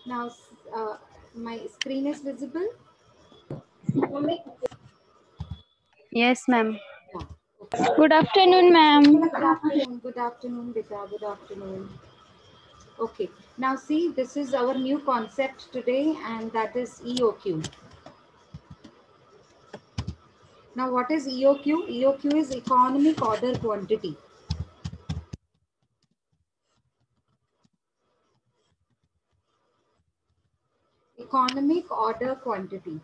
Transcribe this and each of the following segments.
Now, my screen is visible. Yes, ma'am. Yeah. Okay. Good afternoon, ma'am. Good afternoon. Good afternoon, Beta. Good afternoon. Okay. Now, see, this is our new concept today, and that is EOQ. Now, what is EOQ? EOQ is economic order quantity. Economic order quantity.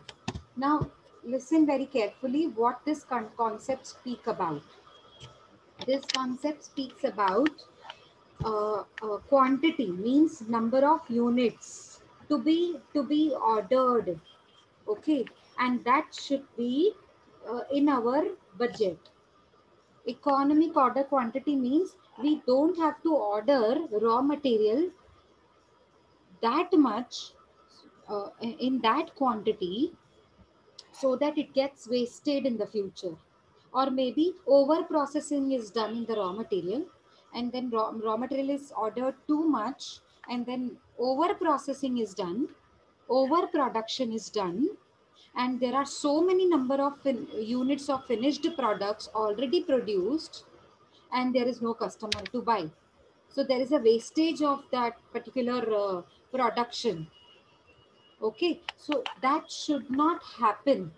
Now, listen very carefully what this concept speak about. This concept speaks about quantity, means number of units to be ordered, okay, and that should be in our budget. Economic order quantity means we don't have to order raw material that much in that quantity so that it gets wasted in the future, or maybe over processing is done in the raw material, and then raw material is ordered too much, and then over processing is done, over production is done, and there are so many number of units of finished products already produced, and there is no customer to buy. So there is a wastage of that particular production. Okay, so that should not happen.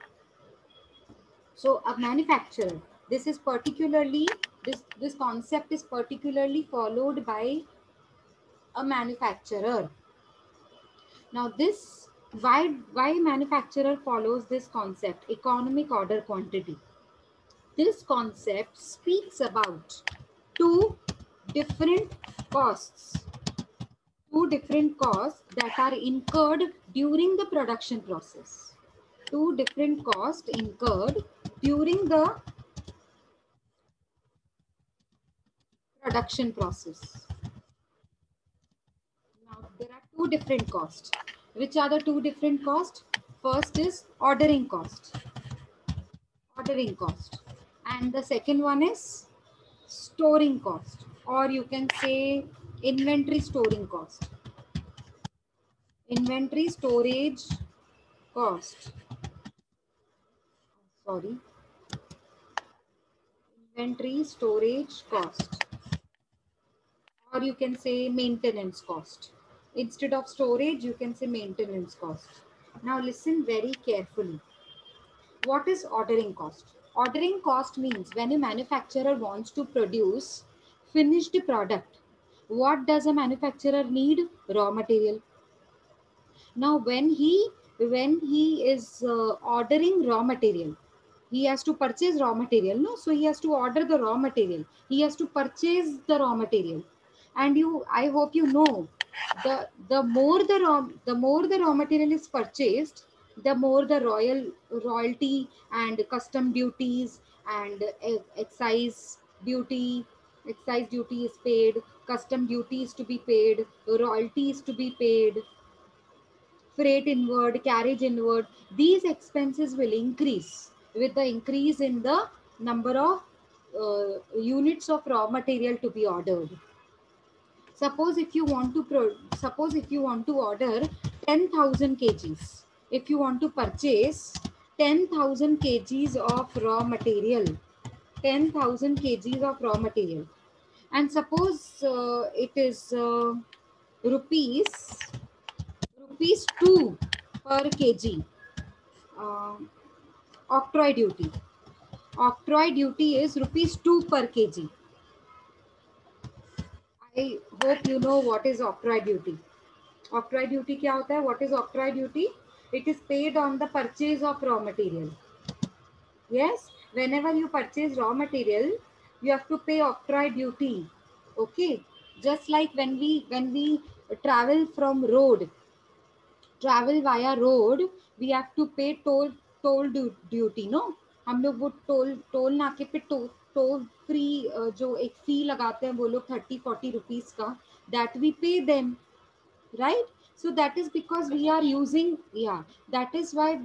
So a manufacturer, this is particularly, this concept is particularly followed by a manufacturer. Now this, why manufacturer follows this concept, economic order quantity? This concept speaks about two different costs, that are incurred during the production process. Two different costs incurred during the production process. Now, there are two different costs. Which are the two different costs? First is ordering cost. Ordering cost. And the second one is storing cost. Or you can say inventory storing cost. Inventory storage cost. Sorry. Inventory storage cost. Or you can say maintenance cost. Instead of storage, you can say maintenance cost. Now listen very carefully. What is ordering cost? Ordering cost means when a manufacturer wants to produce finished product, what does a manufacturer need? Raw material. Now when he is ordering raw material, he has to purchase raw material, no? So he has to order the raw material. He has to purchase the raw material. And I hope you know, the more the raw material is purchased, the more the royalty and custom duties and excise duty is paid, custom duties to be paid, royalties to be paid, freight inward, carriage inward. These expenses will increase with the increase in the number of units of raw material to be ordered. Suppose if you want to order 10,000 kgs, if you want to purchase 10,000 kgs of raw material, 10,000 kgs of raw material, and suppose it is rupees rupees 2 per kg. Uh, Octroi duty. Octroi duty is rupees 2 per kg. I hope you know what is octroi duty. Octroi duty क्या होता है? What is octroi duty? It is paid on the purchase of raw material. Yes, whenever you purchase raw material, you have to pay octroi duty. Okay, just like when we travel from road, travel via road, we have to pay toll duty, no? हम लोग वो toll नाके पे toll free जो एक फी लगाते हैं वो लोग 30-40 रुपीज का, that we pay them, right? So that is because we are using, yeah, that is why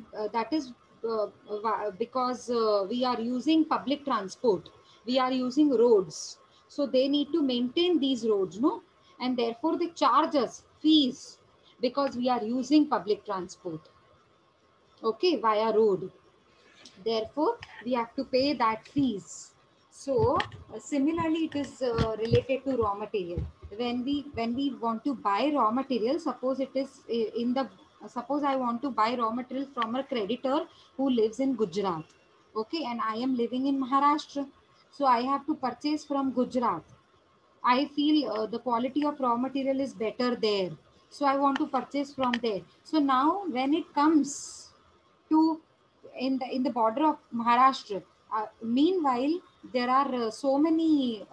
because we are using public transport, we are using roads, so they need to maintain these roads, no? And therefore they charge us fees. because we are using public transport, okay, via road. Therefore we have to pay that fees. So similarly it is related to raw material. When we want to buy raw material, suppose it is in the suppose I want to buy raw material from a creditor who lives in Gujarat, okay, and I am living in Maharashtra. So I have to purchase from Gujarat. I feel the quality of raw material is better there, so I want to purchase from there. So now when it comes to in the border of Maharashtra, meanwhile there are so many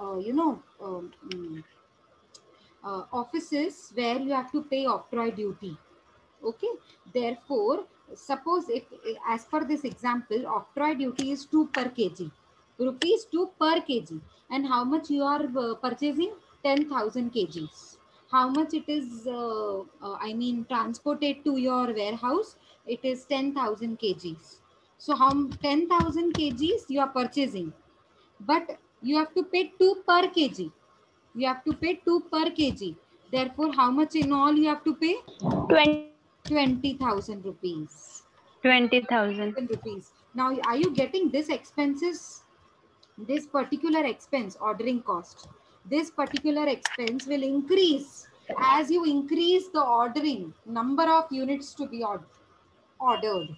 offices where you have to pay octroi duty. Okay, therefore suppose if, as per this example, octroi duty is 2 per kg, rupees 2 per kg, and how much you are purchasing? 10,000 kgs. How much it is I mean transported to your warehouse? It is 10,000 kgs. So how 10,000 kgs you are purchasing, but you have to pay 2 per kg. You have to pay 2 per kg. Therefore how much in all you have to pay? 20,000 rupees. 20,000. Rupees. Now, are you getting this expenses? This particular expense, ordering cost. This particular expense will increase as you increase the ordering number of units to be ordered.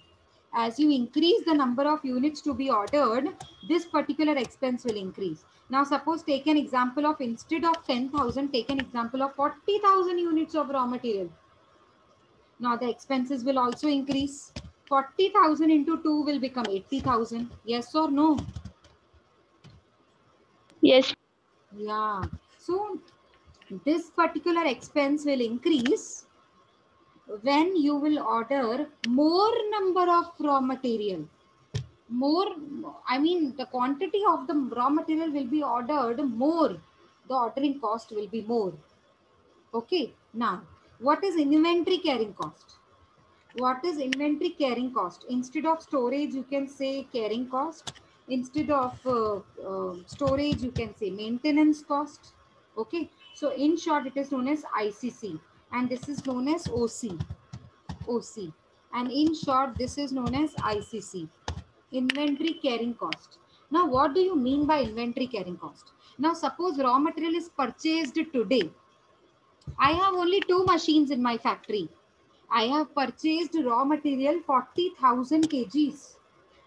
As you increase the number of units to be ordered, this particular expense will increase. Now, suppose take an example of, instead of 10,000, take an example of 40,000 units of raw material. Now the expenses will also increase. 40,000 into 2 will become 80,000. Yes or no? Yes. Yeah. So this particular expense will increase when you will order more number of raw material. More, I mean, the quantity of the raw material will be ordered more. The ordering cost will be more. Okay. Now, what is inventory carrying cost? What is inventory carrying cost? Instead of storage you can say carrying cost. Instead of storage you can say maintenance cost. Okay, so in short it is known as ICC, and this is known as OC, and in short this is known as ICC, inventory carrying cost. Now what do you mean by inventory carrying cost? Now suppose raw material is purchased today. I have only 2 machines in my factory. I have purchased raw material 40,000 kgs.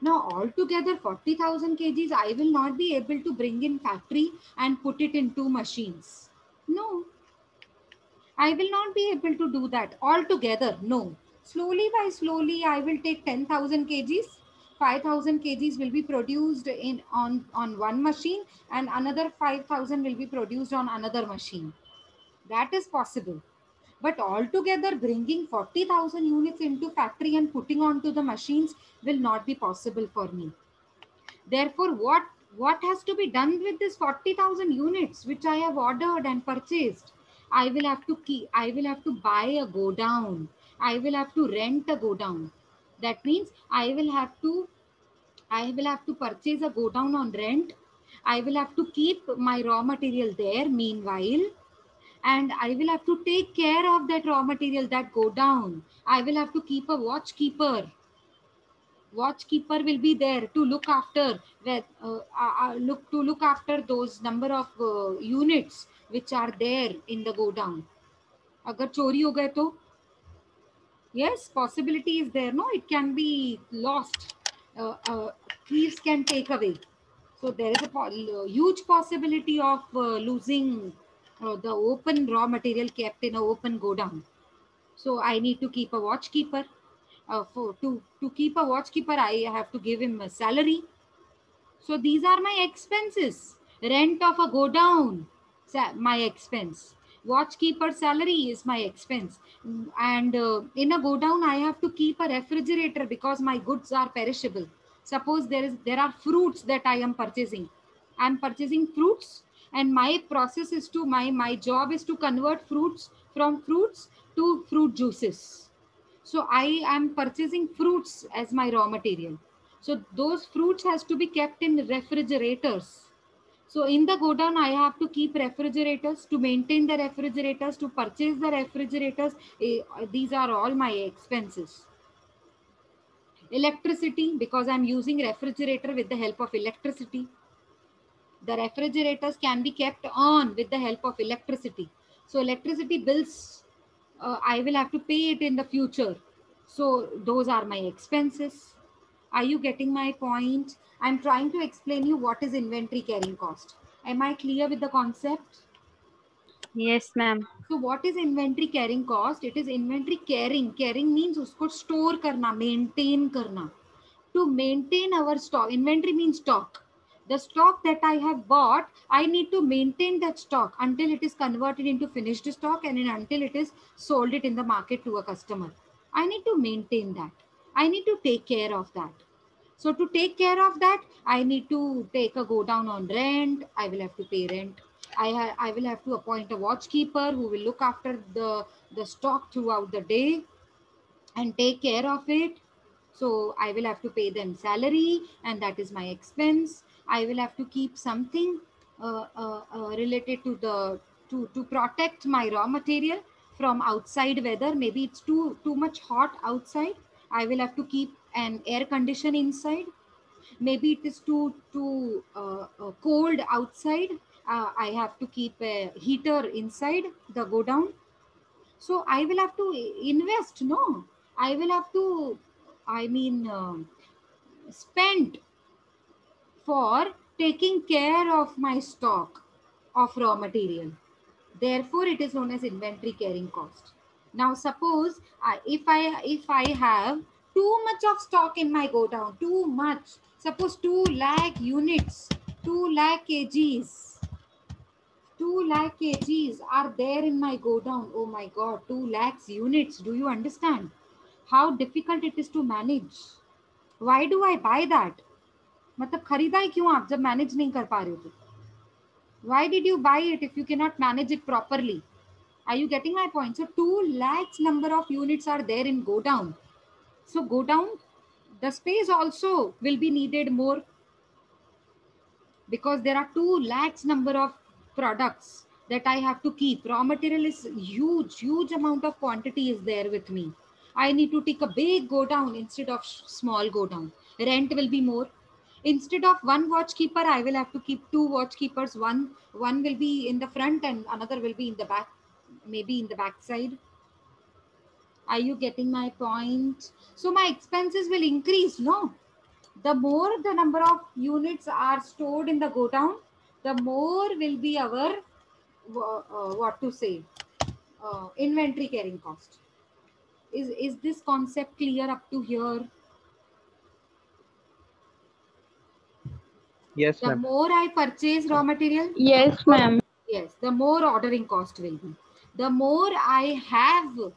Now altogether 40,000 kgs I will not be able to bring in factory and put it in 2 machines. No, I will not be able to do that altogether. No. Slowly by slowly I will take 10,000 kgs. 5,000 kgs will be produced on one machine, and another 5,000 will be produced on another machine. That is possible. But altogether bringing 40,000 units into factory and putting onto the machines will not be possible for me. Therefore, what has to be done with this 40,000 units which I have ordered and purchased? I will have to buy a godown. I will have to rent a godown. That means I will have to purchase a godown on rent. I will have to keep my raw material there meanwhile, and I will have to take care of that raw material that go down. I will have to keep a watchkeeper. Watchkeeper will be there to look after look after those number of units which are there in the go down. अगर चोरी हो गए तो, yes, possibility is there. No, it can be lost. Thieves can take away. So there is a huge possibility of losing the open raw material kept in an open godown. So I need to keep a watchkeeper. To keep a watchkeeper, I have to give him a salary. So these are my expenses. Rent of a godown, my expense. Watchkeeper salary is my expense. And in a godown, I have to keep a refrigerator because my goods are perishable. Suppose there are fruits that I am purchasing. I am purchasing fruits, and my process is to my job is to convert fruits from fruits to fruit juices. So I am purchasing fruits as my raw material. So those fruits has to be kept in refrigerators. So in the go down, I have to keep refrigerators, to maintain the refrigerators, to purchase the refrigerators. These are all my expenses. Electricity, because I'm using refrigerator with the help of electricity. The refrigerators can be kept on with the help of electricity. So electricity bills, I will have to pay it in the future. So those are my expenses. Are you getting my point? I'm trying to explain you what is inventory carrying cost. Am I clear with the concept? Yes, ma'am. So what is inventory carrying cost? It is inventory carrying. Carrying means usko store karna, maintain karna. To maintain our stock, inventory means stock. The stock that I have bought, I need to maintain that stock until it is converted into finished stock and until it is sold it in the market to a customer. I need to maintain that. I need to take care of that. So to take care of that, I need to take a go down on rent. I will have to pay rent. I will have to appoint a watchkeeper who will look after the stock throughout the day and take care of it. So I will have to pay them salary, and that is my expense. I will have to keep something related to the to protect my raw material from outside weather. Maybe it's too much hot outside. I will have to keep an air condition inside. Maybe it is too cold outside. I have to keep a heater inside the go down. So I will have to invest, no, I will have to, I mean, spend for taking care of my stock of raw material. Therefore it is known as inventory carrying cost. Now suppose if I have too much of stock in my go down, too much, suppose 2 lakh units, 2 lakh kgs, 2 lakh kgs are there in my go down. Oh my god, 2 lakhs units. Do you understand how difficult it is to manage? Why do I buy that? मतलब खरीदा ही क्यों आप जब manage नहीं कर पा रहे हो तो? Why did you buy it if you cannot manage it properly? Are you getting my point? So 2 lakhs number of units are there in go down. So go down, the space also will be needed more because there are 2 lakhs number of products that I have to keep. Raw material is huge amount of quantity is there with me. I need to take a big go down instead of small go down. Rent will be more. Instead of one watchkeeper, I will have to keep 2 watchkeepers. One will be in the front and another will be in the back, maybe in the back side. Are you getting my point? So my expenses will increase, no? The more the number of units are stored in the go down, the more will be our what to say, inventory carrying cost. Is this concept clear up to here? Yes, The ma'am. more I purchase raw material, Yes, ma'am. yes, the more ordering cost will be. The more I have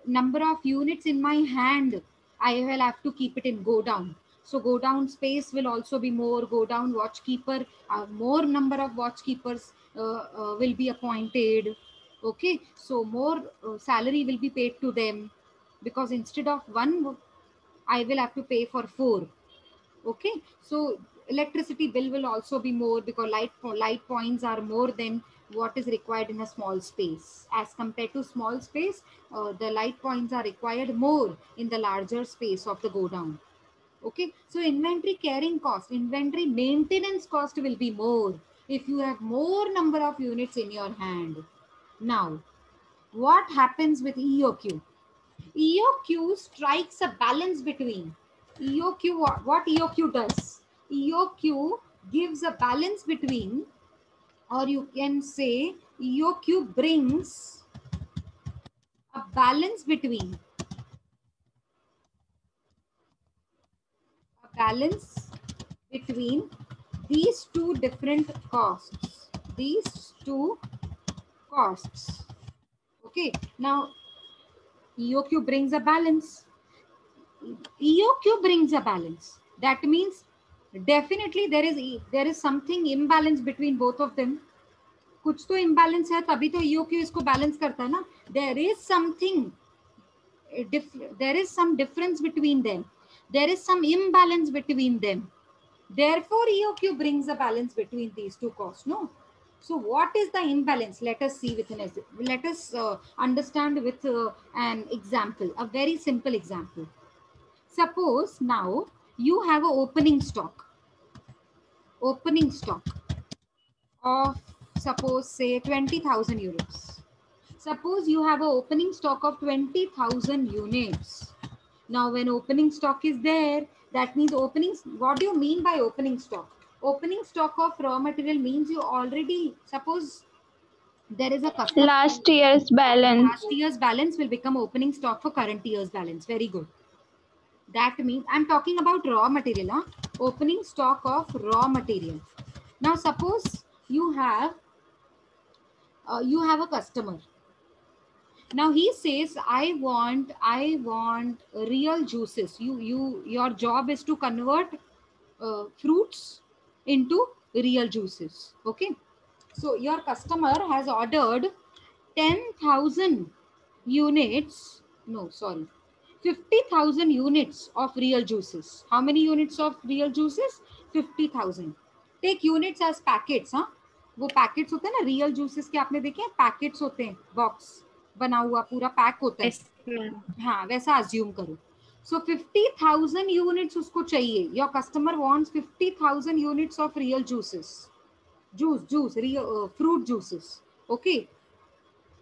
number of units in my hand, I will have to keep it in go down. So go down space will also be more. Go down watchkeeper, more number of watchkeepers will be appointed. Okay, so more salary will be paid to them because instead of one, I will have to pay for 4. Okay, so electricity bill will also be more because light points are more than what is required in a small space. As compared to small space, the light points are required more in the larger space of the go down. Okay, so inventory carrying cost, inventory maintenance cost will be more if you have more number of units in your hand. Now what happens with EOQ? EOQ strikes a balance between EOQ. What EOQ does? EOQ gives a balance between, or you can say EOQ brings a balance between these two different costs. These two costs. Okay. Now EOQ brings a balance. EOQ brings a balance. That means definitely there is something imbalance between both of them. कुछ तो imbalance है तभी तो EOQ इसको balance करता है ना. There is something, there is some difference between them. There is some imbalance between them. Therefore, EOQ brings a balance between these two costs. No. So what is the imbalance? Let us see with let us understand with an example, a very simple example. Suppose now you have an opening stock of, suppose say 20,000 units. Suppose you have an opening stock of 20,000 units. Now when opening stock is there, that means opening, what do you mean by opening stock? Opening stock of raw material means you already, suppose there is a customer. Last year's balance. Last year's balance will become opening stock for current year's balance. Very good. That means I'm talking about raw material, huh? Opening stock of raw material. Now suppose you have a customer. Now he says, I want real juices. Your job is to convert fruits into real juices. Okay. So your customer has ordered 10,000 units. No, sorry. 50,000 units of real juices. How many units of real juices? 50,000. Take units as packets. हाँ, वो packets होते हैं ना real juices के, आपने देखे हैं packets होते हैं, बॉक्स बना हुआ पूरा पैक होता है. Yes, ma'am. हाँ, वैसा अज्यूम करो. So 50,000 units उसको चाहिए. Your customer wants 50,000 units of real juices. Juice, real fruit juices. Okay.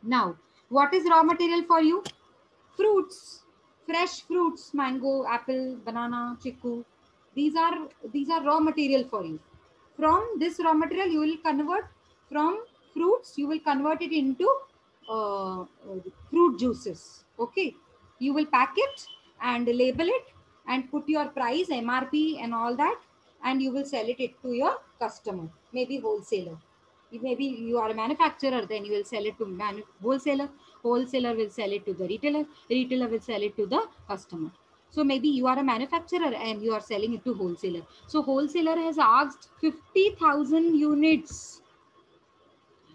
Now, what is raw material for you? Fruits, fresh fruits, mango, apple, banana, chiku. These are raw material for you. From this raw material, you will convert from fruits. You will convert it into fruit juices. Okay. You will pack it and label it and put your price, MRP, and all that, and you will sell it to your customer, maybe wholesaler. Maybe you are a manufacturer, then you will sell it to wholesaler. Wholesaler will sell it to the retailer. Retailer will sell it to the customer. So maybe you are a manufacturer and you are selling it to wholesaler. So wholesaler has asked 50,000 units.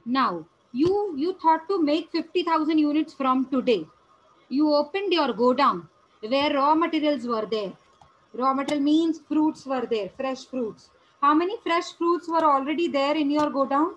Now you thought to make 50,000 units from today. You opened your godown where raw materials were there. Raw material means fruits were there, fresh fruits. How many fresh fruits were already there in your godown?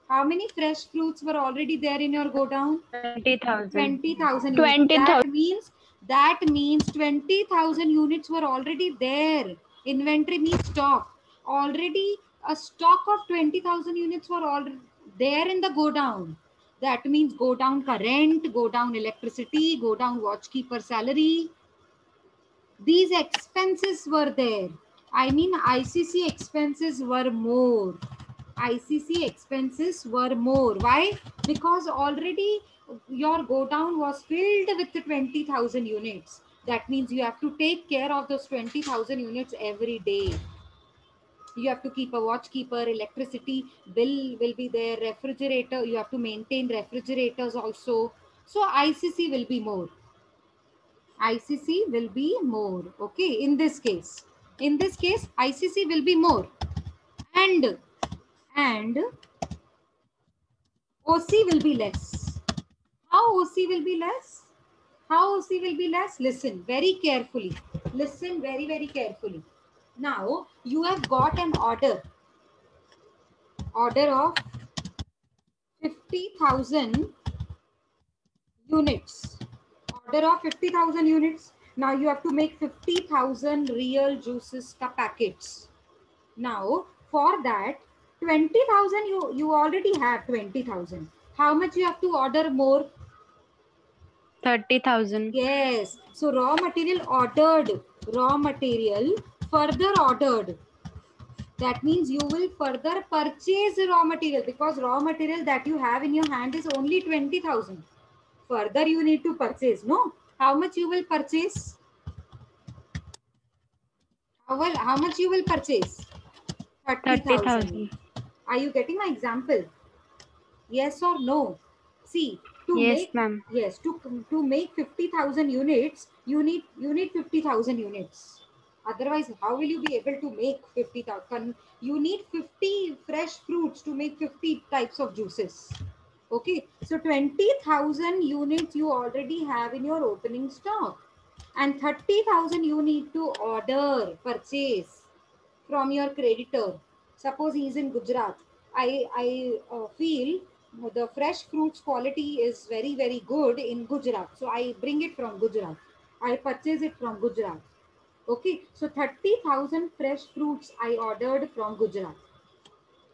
How many fresh fruits were already there in your godown? 20,000. 20,000 units. 20,000. That means 20,000 units were already there. Inventory means stock. Already a stock of 20,000 units were already there in the godown. That means go down rent, go down electricity, go down watchkeeper salary. These expenses were there. I mean, ICC expenses were more. ICC expenses were more. Why? Because already your godown was filled with 20,000 units. That means you have to take care of those 20,000 units every day. You have to keep a watchkeeper, electricity bill will be there, refrigerator, you have to maintain refrigerators also. So ICC will be more. ICC will be more. Okay, in this case. In this case, ICC will be more. And OC will be less. How OC will be less? How OC will be less? Listen very carefully. Listen very, very carefully. Now, you have got an order of 50,000 units. Order of 50,000 units. Now, you have to make 50,000 real juices ka packets. Now, for that, 20,000 you already have 20,000. How much you have to order more? 30,000. Yes. So raw material ordered. Raw material further ordered. That means you will further purchase raw material, because raw material that you have in your hand is only 20,000. Further you need to purchase. No? How much you will purchase? How much you will purchase? 30,000. Are you getting my example? Yes or no? See, to Yes, make, ma'am. yes, to make 50,000 units, you need 50,000 units. Otherwise, how will you be able to make 50,000? You need 50 fresh fruits to make 50 types of juices. Okay, so 20,000 units you already have in your opening stock, and 30,000 you need to order, purchase. from your creditor. Suppose he is in Gujarat. I feel the fresh fruits quality is very very good in Gujarat. So I bring it from Gujarat. I purchase it from Gujarat. Okay, so 30,000 fresh fruits I ordered from Gujarat.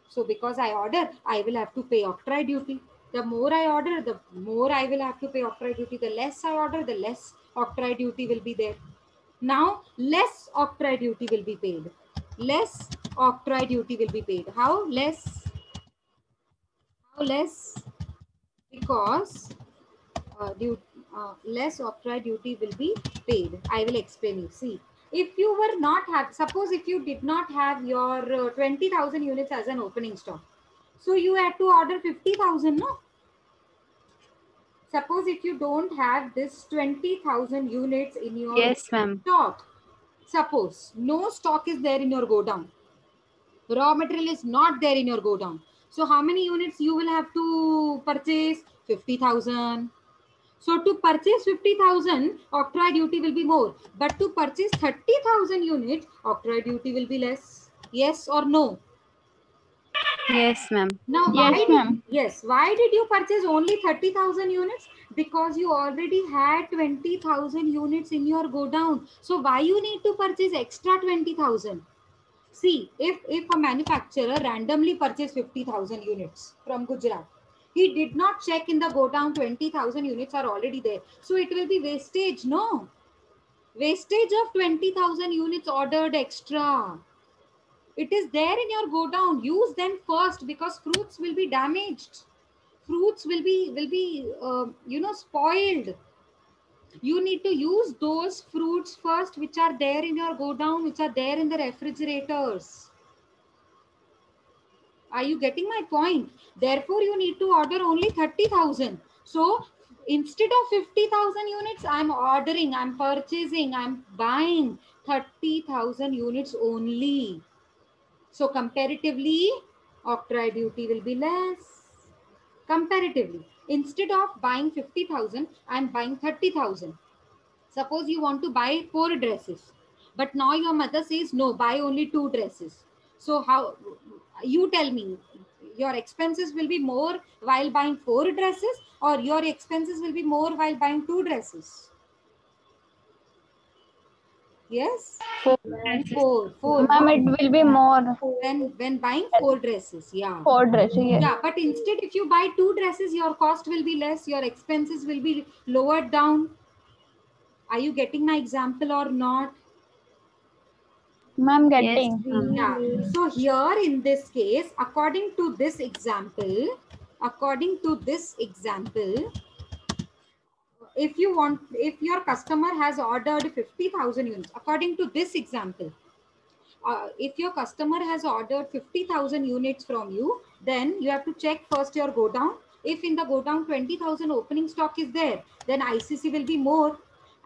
So because I order, I will have to pay octroi duty. The more I order, the more I will have to pay octroi duty. The less I order, the less octroi duty will be there. Now, less octroi duty will be paid. Less octroi duty will be paid. How less? How less? Because less octroi duty will be paid. I will explain you. See, if you were not have, suppose if you did not have your 20,000 units as an opening stock, so you had to order 50,000, no? Suppose if you don't have this 20,000 units in your Yes, ma'am. stock, suppose no stock is there in your godown, raw material is not there in your godown. So how many units you will have to purchase? 50,000. So to purchase 50,000, octroi duty will be more. But to purchase 30,000 units, octroi duty will be less. Yes or no? Yes, ma'am. Now, Yes, ma'am. why did you purchase only 30,000 units? Because you already had 20,000 units in your godown. So why you need to purchase extra 20,000? See, if a manufacturer randomly purchased 50,000 units from Gujarat, he did not check in the godown 20,000 units are already there. So it will be wastage, no? Wastage of 20,000 units ordered extra. It is there in your godown. Use them first because fruits will be damaged. Fruits will be spoiled. You need to use those fruits first which are there in your godown, which are there in the refrigerators. Are you getting my point? Therefore, you need to order only 30,000. So, instead of 50,000 units, I'm ordering, I'm purchasing, I'm buying 30,000 units only. So, comparatively, octroi duty will be less. Comparatively, instead of buying 50,000, I'm buying 30,000. Suppose you want to buy 4 dresses, but now your mother says, no, buy only 2 dresses. So how, you tell me, your expenses will be more while buying 4 dresses or your expenses will be more while buying 2 dresses? Yes? 4 dresses. 4, Ma'am, no? it will be more. When buying 4 dresses, yeah. 4 dresses, yes. Yeah, but instead if you buy 2 dresses, your cost will be less, your expenses will be lowered down. Are you getting my example or not? Ma'am, Yes, getting. ma'am. Yeah. So here in this case, according to this example, if your customer has ordered 50,000 units, according to this example, if your customer has ordered 50,000 units from you, then you have to check first your godown. If in the godown 20,000 opening stock is there, then ICC will be more.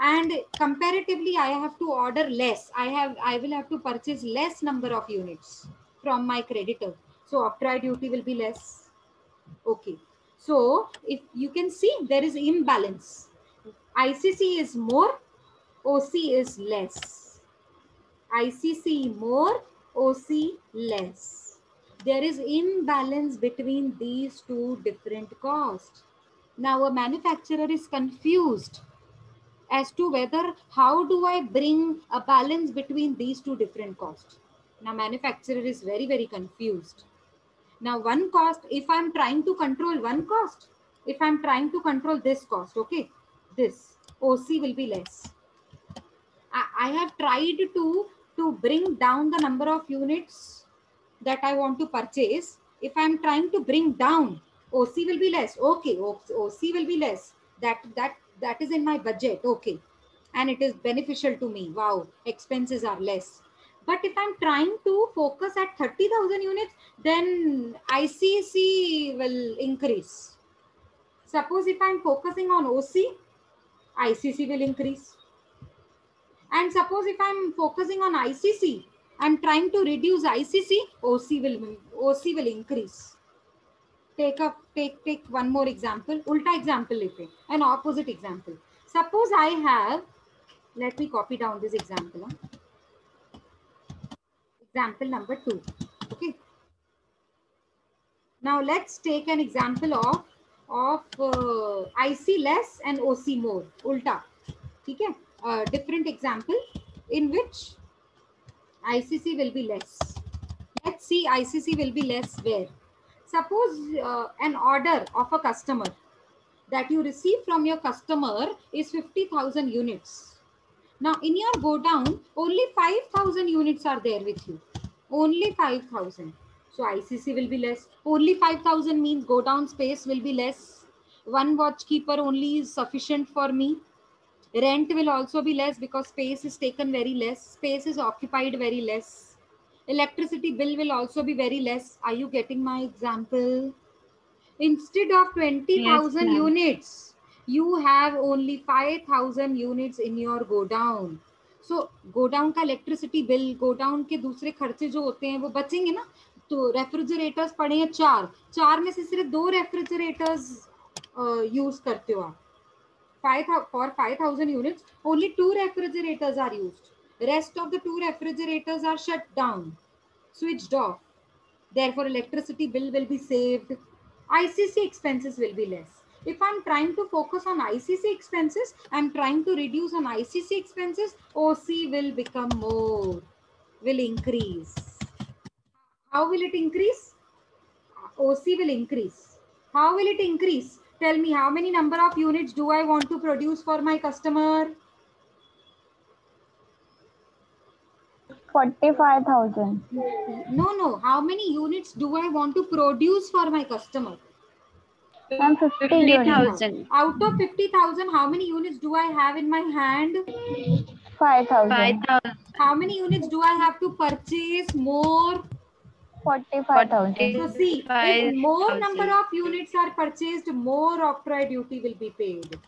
And comparatively, I have to order less. I will have to purchase less number of units from my creditor. So octroi duty will be less. Okay. So if you can see, there is imbalance. ICC is more, OC is less. ICC more, OC less. There is imbalance between these two different costs. Now a manufacturer is confused as to whether how do I bring a balance between these two different costs. Now manufacturer is very, very confused. Now one cost, if I'm trying to control one cost, if I'm trying to control this cost, okay, this OC will be less. I have tried to bring down the number of units that I want to purchase. If I'm trying to bring down, OC will be less. Okay, OC will be less. That is in my budget. Okay, and it is beneficial to me. Wow, expenses are less. But if I'm trying to focus at 30,000 units, then ICC will increase. Suppose if I'm focusing on OC, ICC will increase. And suppose if I'm focusing on ICC, I'm trying to reduce ICC, OC will increase. Take one more example. Ulta example लेते, an opposite example. Suppose I have, let me copy down this example. example number 2. Okay. Now let's take an example of IC less and OC more. Ulta. Okay. Different example in which ICC will be less. Let's see ICC will be less where. Suppose an order of a customer that you receive from your customer is 50,000 units. Now in your go down, only 5,000 units are there with you. Only 5,000. So ICC will be less. Only 5,000 means go down space will be less. One watch keeper only is sufficient for me. Rent will also be less because space is taken very less. Space is occupied very less. Electricity bill will also be very less. Are you getting my example? Instead of Yes, 20,000 ma'am. units, you have only 5,000 units in your go down. So go down का electricity bill, go down के दूसरे खर्चे जो होते हैं वो बचेंगे ना. तो रेफ्रिजरेटर्स पड़े हैं 4 में से सिर्फ 2 रेफ्रिजरेटर्स यूज करते हो आप. For 5,000 units, only 2 refrigerators are used. Rest of the 2 refrigerators are shut down, switched off. Therefore, electricity bill will be saved. ICC expenses will be less. If I'm trying to focus on ICC expenses, I'm trying to reduce on ICC expenses, OC will become more, will increase. How will it increase? OC will increase. How will it increase? Tell me, how many number of units do I want to produce for my customer? 45,000. No. How many units do I want to produce for my customer? Ma'am, 50 units. 50,000. Out of 50,000, how many units do I have in my hand? 5,000. 5,000. How many units do I have to purchase more? 45,000. So see, if more number 45,000. of units are purchased, more octroi duty will be paid.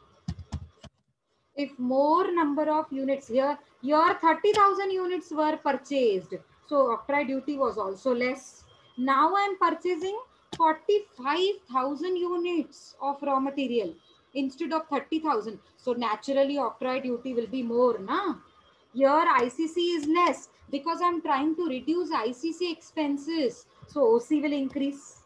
If more number of units here 30,000 units were purchased, so octroi duty was also less. Now I am purchasing 45,000 units of raw material instead of 30,000. So naturally octroi duty will be more, na? Here ICC is less because I am trying to reduce ICC expenses. So OC will increase.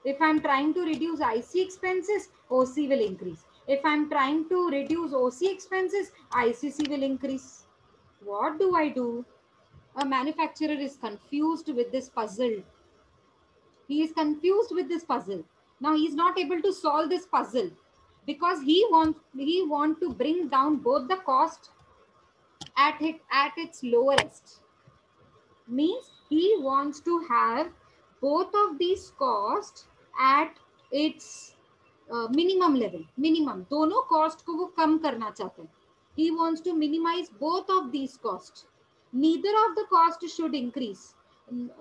If I'm trying to reduce IC expenses, OC will increase. If I'm trying to reduce OC expenses, ICC will increase. What do I do? A manufacturer is confused with this puzzle. He is confused with this puzzle. Now he is not able to solve this puzzle because he want to bring down both the cost at its lowest. Means he wants to have both of these costs at its minimum level. Minimum, दोनों cost को वो कम करना चाहते हैं. He wants to minimize both of these costs. Neither of the cost should increase.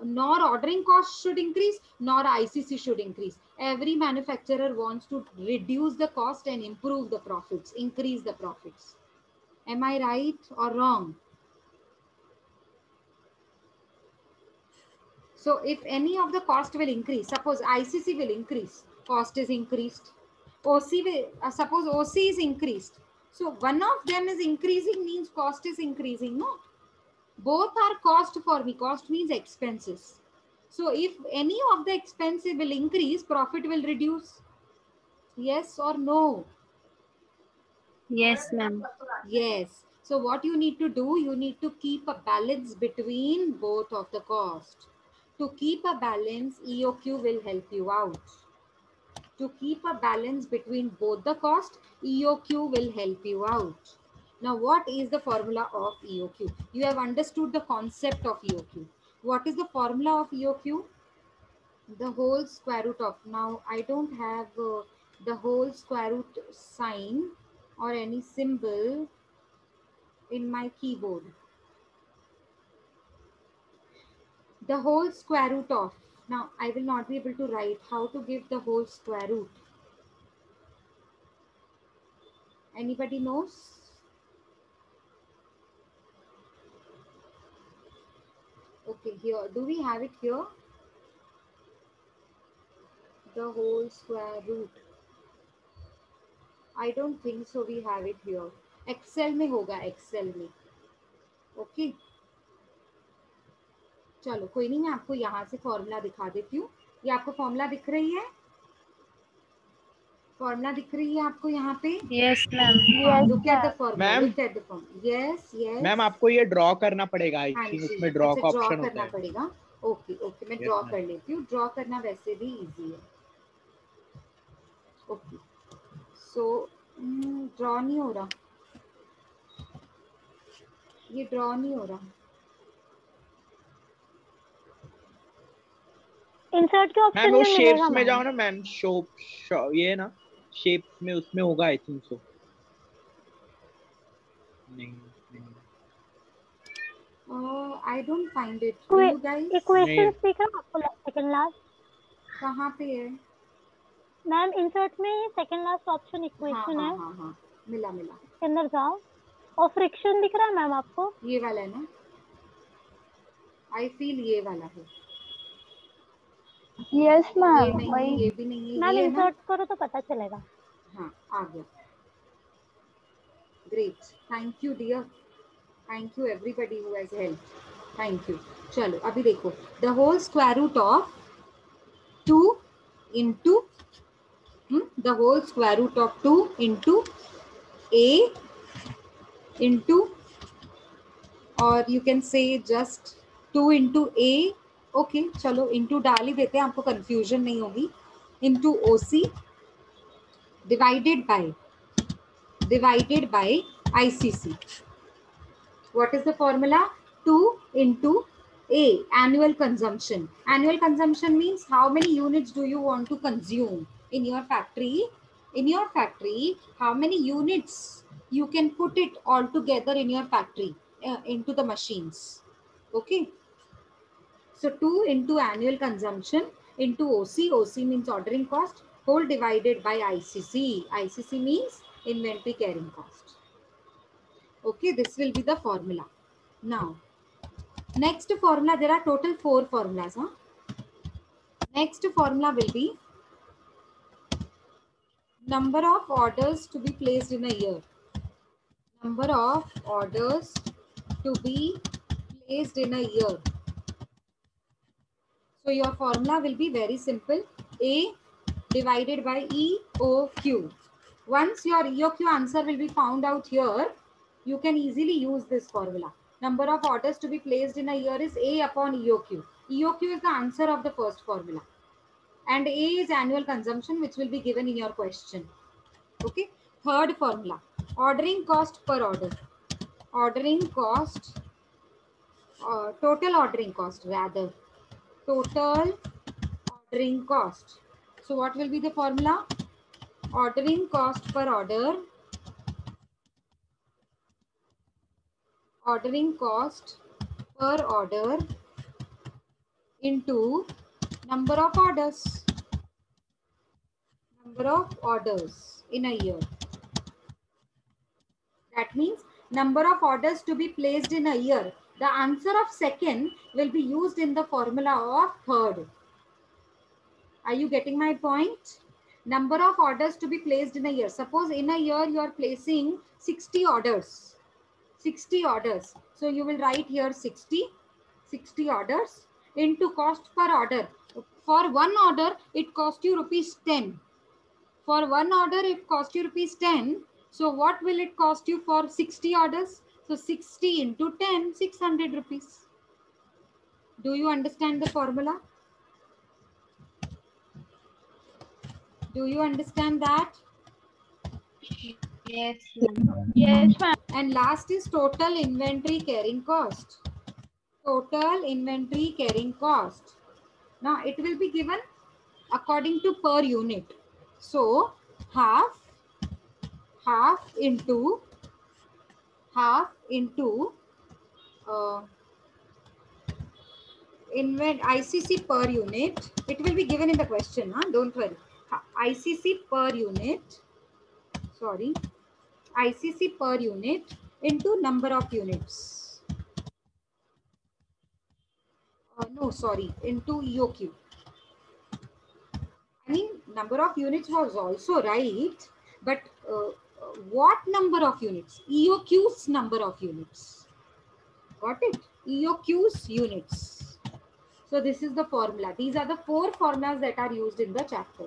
Nor ordering cost should increase, nor ICC should increase. Every manufacturer wants to reduce the cost and improve the profits, increase the profits. Am I right or wrong? So if any of the cost will increase, suppose ICC will increase, cost is increased. OC will, suppose OC is increased. So one of them is increasing means cost is increasing, no? Both are cost for me. Cost means expenses. So if any of the expenses will increase, profit will reduce. Yes or no? Yes, ma'am. Yes. So what you need to do, you need to keep a balance between both of the cost. To keep a balance, EOQ will help you out. To keep a balance between both the cost, EOQ will help you out. Now, what is the formula of EOQ? You have understood the concept of EOQ. What is the formula of EOQ? The whole square root of, now I don't have the whole square root sign or any symbol in my keyboard. The whole square root of, now I will not be able to write how to give the whole square root. Anybody knows? Okay, here, do we have it here? The whole square root. I don't think so we have it here. Excel में होगा, Excel में. Okay. चलो कोई नहीं, मैं आपको यहाँ से फॉर्मूला दिखा देती हूँ। ये आपको फॉर्मूला दिख रही है? फॉर्मूला दिख रही है आपको यहाँ पे? Yes, ma'am. Look at the formula, ma'am look at the formula. Yes yes. Ma'am आपको ये ड्रॉ करना पड़ेगा, आई हाँ थिंक जी, उसमें ड्रॉ अच्छा का ड्रॉ ऑप्शन होता करना है। पड़ेगा। ओके ओके, मैं Yes, ड्रॉ ma'am. कर लेती हूँ। ड्रॉ करना वैसे भी इजी है। ओके सो ड्रॉ नहीं हो रहा, ये ड्रॉ नहीं हो रहा। इंसर्ट के ऑप्शन मैम वो में शेप्स मिलेगा में मैम। जाओ ना मैम, ये ना शेप्स में, उसमें होगा आई थिंक सो। नहीं नहीं I don't find it, do you guys? Equation नहीं। दिख रहा है आपको सेकंड लास्ट? कहाँ पे है? मैम इंसर्ट में ये सेकंड लास्ट ऑप्शन हाँ इक्वेशन हाँ है, हाँ हाँ, मिला मिला। के अंदर जाओ और फ्रिक्शन दिख रहा है मैम आपको? ये वाला है ना? आई फील ये वाला है। यस ये मैम, नहीं है, वही। ये भी नहीं है, मैम ये है ना? इंसर्ट करो तो पता चलेगा। हाँ आ गया। Great, thank you dear, thank you everybody who has help, thank you. चलो अभी देखो, the whole square root of 2 into the whole square root of 2 into a into, or you can say just 2 into a, okay चलो into डाल ही देते हैं, आपको confusion नहीं होगी, into OC divided by ICC. What is the formula? 2 into A, annual consumption. Annual consumption means how many units do you want to consume in your factory? In your factory, how many units you can put it all together in your factory into the machines. Okay. So 2 into annual consumption into OC. OC means ordering cost, whole divided by ICC. ICC means inventory carrying cost. Okay, this will be the formula. Now, next formula, there are total 4 formulas. Huh? Next formula will be number of orders to be placed in a year. Number of orders to be placed in a year. So your formula will be very simple. A divided by EOQ. Once your EOQ answer will be found out here, you can easily use this formula. Number of orders to be placed in a year is A upon EOQ. EOQ is the answer of the first formula. And A is annual consumption, which will be given in your question. Okay. Third formula, ordering cost per order. Ordering cost, total ordering cost rather. Total ordering cost. So what will be the formula? Ordering cost per order. Ordering cost per order into number of orders. Number of orders in a year. That means number of orders to be placed in a year. The answer of second will be used in the formula of third. Are you getting my point? Number of orders to be placed in a year. Suppose in a year you are placing 60 orders. 60 orders. So you will write here 60 orders into cost per order. For one order, it cost you rupees 10. For one order, it cost you rupees 10. So what will it cost you for 60 orders? So 60 into 10, 600 rupees. Do you understand the formula? Do you understand that? Yes ma'am. Yes ma'am. And last is total inventory carrying cost. Total inventory carrying cost. Now it will be given according to per unit. So half into ICC per unit. It will be given in the question, huh? Don't worry. ICC per unit. Sorry, ICC per unit into number of units. No, sorry, into EOQ. I mean, number of units was also right, but what number of units? EOQ's number of units. Got it? EOQ's units. So this is the formula. These are the 4 formulas that are used in the chapter.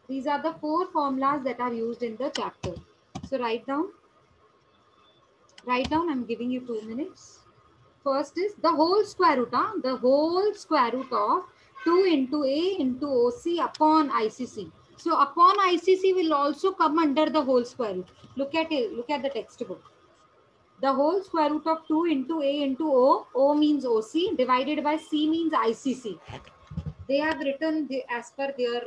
These are the 4 formulas that are used in the chapter. So write down. Write down. I'm giving you 2 minutes. First is the whole square root. The whole square root of 2 into A into OC upon ICC. So upon ICC will also come under the whole square root. Look at it. Look at the textbook. The whole square root of 2 into A into O. O means OC divided by C means ICC. They have written as per their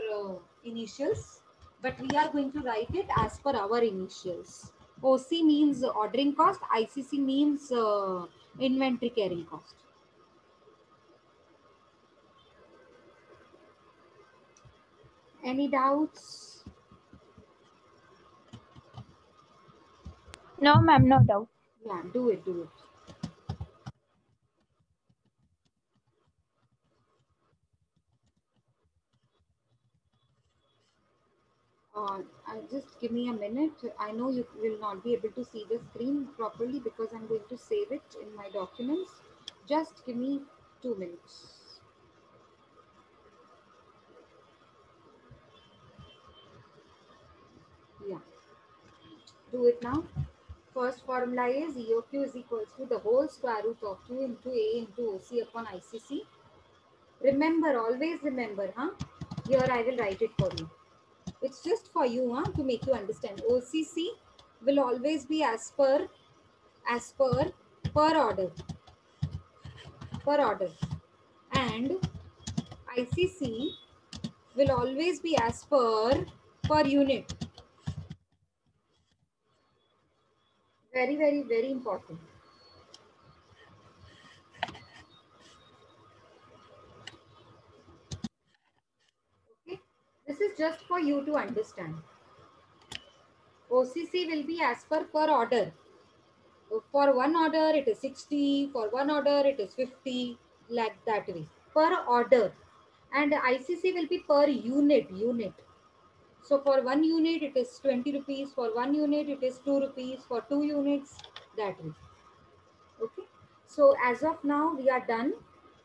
initials, but we are going to write it as per our initials. OC means ordering cost, ICC means inventory carrying cost. Any doubts? No, ma'am, no doubt. Yeah, do it, do it. Just give me a minute. I know you will not be able to see the screen properly because I'm going to save it in my documents. Just give me 2 minutes. Yeah, do it now. First formula is EOQ is equals to the whole square root of 2 into A into OC upon ICC. Remember, always remember, Here I will write it for you. It's just for you, to make you understand. OCC will always be as per order, and ICC will always be as per unit. Very, very, very important. Okay, this is just for you to understand. OCC will be as per order. For one order it is 60, for one order it is 50, like that way, per order. And ICC will be per unit. So for 1 unit it is 20 rupees, for 1 unit it is 2 rupees, for 2 units, that way. Okay. So as of now we are done.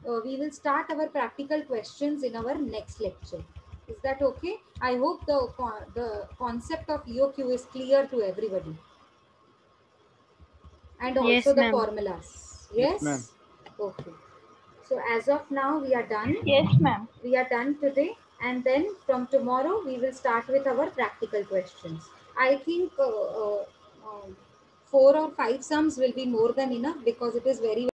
We will start our practical questions in our next lecture. Is that okay? I hope the concept of EOQ is clear to everybody. And also Yes, the ma'am. formulas. Yes, ma'am. Yes? Okay. So as of now we are done. Yes, ma'am. We are done today, and then from tomorrow we will start with our practical questions. I think 4 or 5 sums will be more than enough because it is very